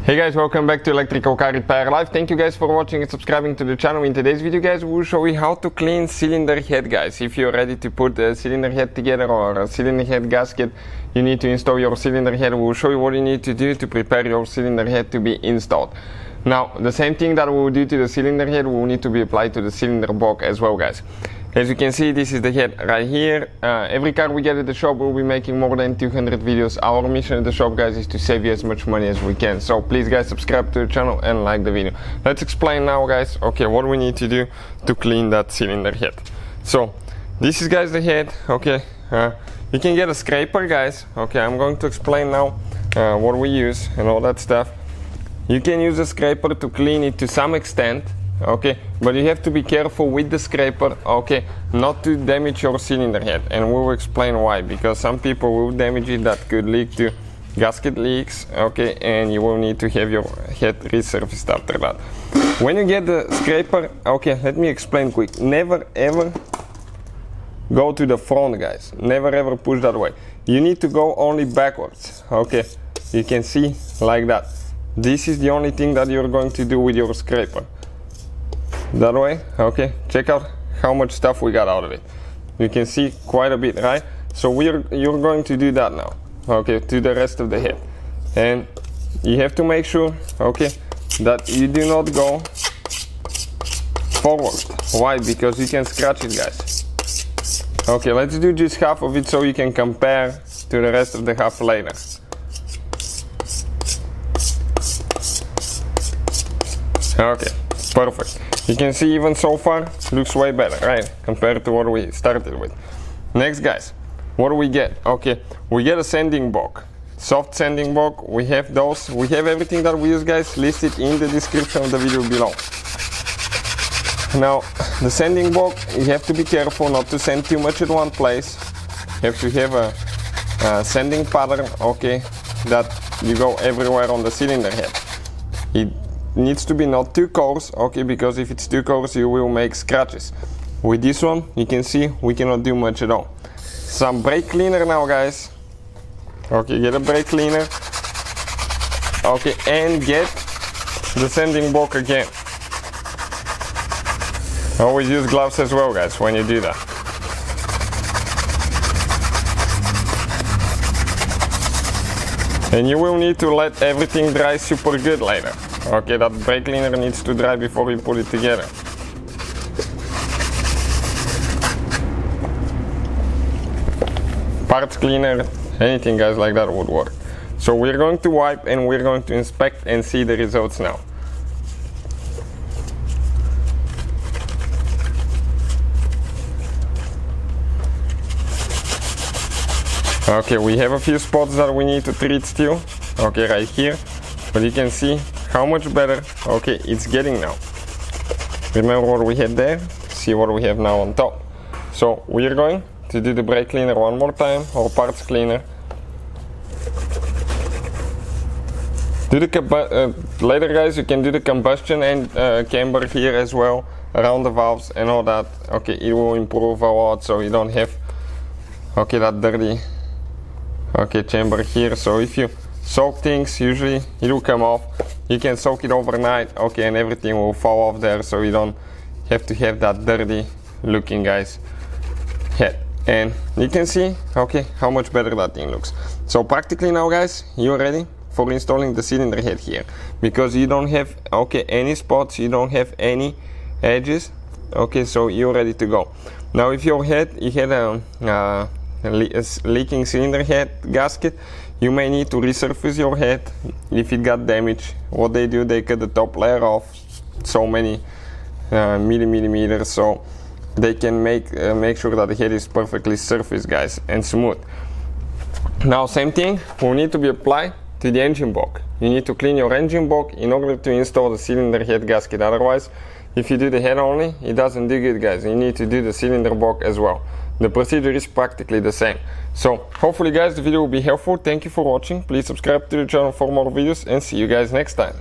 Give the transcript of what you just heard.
Hey guys, welcome back to Electrical Car Repair Live. Thank you guys for watching and subscribing to the channel. In today's video guys, we will show you how to clean cylinder head guys. If you're ready to put a cylinder head together or a cylinder head gasket, you need to install your cylinder head. We will show you what you need to do to prepare your cylinder head to be installed. Now, the same thing that we will do to the cylinder head will need to be applied to the cylinder block as well guys. As you can see, this is the head right here. Every car we get at the shop, we'll be making more than 200 videos. Our mission at the shop guys is to save you as much money as we can. So please guys, subscribe to the channel and like the video. Let's explain now guys, okay, what we need to do to clean that cylinder head. So this is guys the head, okay. You can get a scraper guys, okay. I'm going to explain now what we use and all that stuff. You can use a scraper to clean it to some extent, okay, but you have to be careful with the scraper, okay, not to damage your cylinder head, and we will explain why. Because some people will damage it, that could lead to gasket leaks, okay, and you will need to have your head resurfaced after that. When you get the scraper, okay, let me explain quick. Never ever go to the front guys, never ever push that way. You need to go only backwards, okay. You can see like that. This is the only thing that you're going to do with your scraper. That way, okay, check out how much stuff we got out of it. You can see quite a bit, right? So you're going to do that now, okay, to the rest of the head. And you have to make sure, okay, that you do not go forward. Why? Because you can scratch it guys. Okay, let's do just half of it so you can compare to the rest of the half later. Okay, perfect. You can see even so far, looks way better, right? Compared to what we started with. Next guys, what do we get? Okay, we get a sanding block. Soft sanding block, we have those. We have everything that we use guys listed in the description of the video below. Now, the sanding block, you have to be careful not to sand too much at one place. You have to have a sanding pattern, okay, that you go everywhere on the cylinder head. It needs to be not too coarse, okay, because if it's too coarse you will make scratches. With this one you can see we cannot do much at all. Some brake cleaner now guys, okay, get a brake cleaner, okay, and get the sanding block again. Always use gloves as well guys when you do that. And you will need to let everything dry super good later. Okay, that brake cleaner needs to dry before you put it together. Parts cleaner, anything guys like that would work. So we're going to wipe and we're going to inspect and see the results now. Okay, we have a few spots that we need to treat still. Okay, right here. But you can see how much better, okay, it's getting now. Remember what we had there, see what we have now on top. So we're going to do the brake cleaner one more time, or parts cleaner. Do the later guys, you can do the combustion and camber here as well, around the valves and all that. Okay, it will improve a lot, so you don't have, okay, that dirty, okay, chamber here. So if you soak things, usually it will come off. You can soak it overnight, okay, and everything will fall off there, so you don't have to have that dirty looking guys head. And you can see, okay, how much better that thing looks. So practically now guys, you're ready for installing the cylinder head here, because you don't have, okay, any spots, you don't have any edges, okay, so you're ready to go. Now if your head, you had a leaking cylinder head gasket, you may need to resurface your head if it got damaged. What they do, they cut the top layer off so many millimeters, so they can make sure that the head is perfectly surfaced guys and smooth. Now same thing will need to be applied to the engine block. You need to clean your engine block in order to install the cylinder head gasket. Otherwise, if you do the head only, it doesn't do good guys. You need to do the cylinder block as well. The procedure is practically the same. So hopefully guys the video will be helpful. Thank you for watching. Please subscribe to the channel for more videos and see you guys next time.